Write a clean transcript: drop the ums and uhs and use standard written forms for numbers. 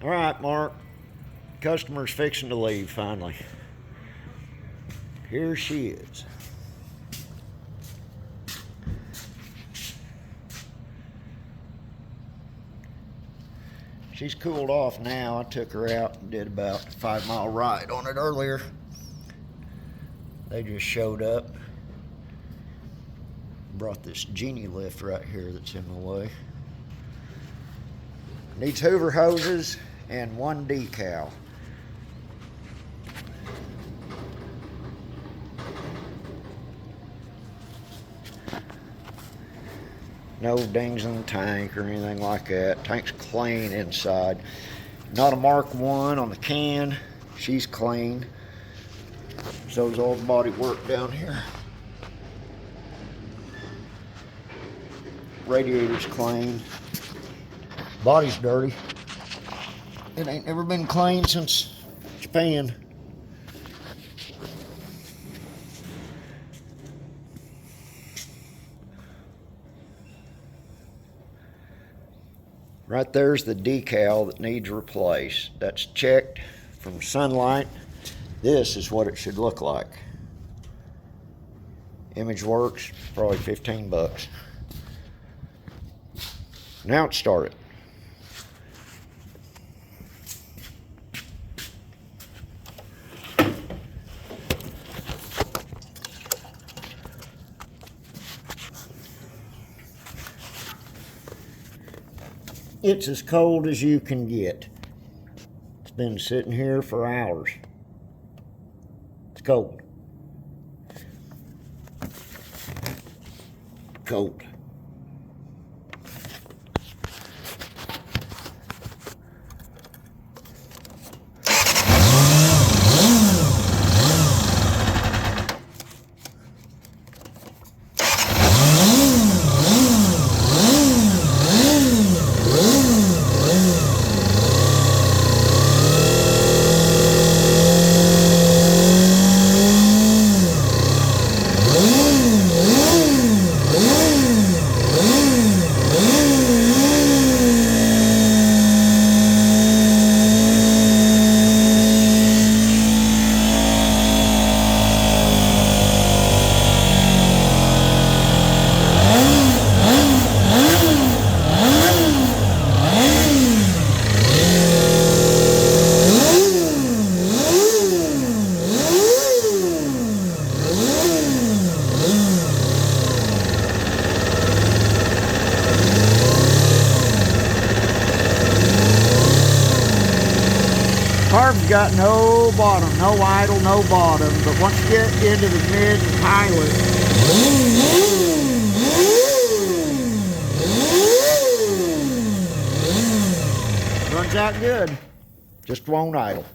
All right, Mark. Customer's fixing to leave finally. Here she is. She's cooled off now. I took her out and did about a 5-mile ride on it earlier. They just showed up. Brought this genie lift right here that's in my way. Needs hoover hoses and 1 decal. No dings in the tank or anything like that. Tank's clean inside. Not a Mark 1 on the can. She's clean. So's all the body work down here. Radiator's clean. Body's dirty. It ain't never been clean since Japan. Right there's the decal that needs replaced. That's checked from sunlight. This is what it should look like. Image Works, probably 15 bucks. Now it's started. It's as cold as you can get. It's been sitting here for hours. It's cold. Cold. Carb's got no bottom, no idle, no bottom, but once you get into the mid and pilot, runs out good, just won't idle.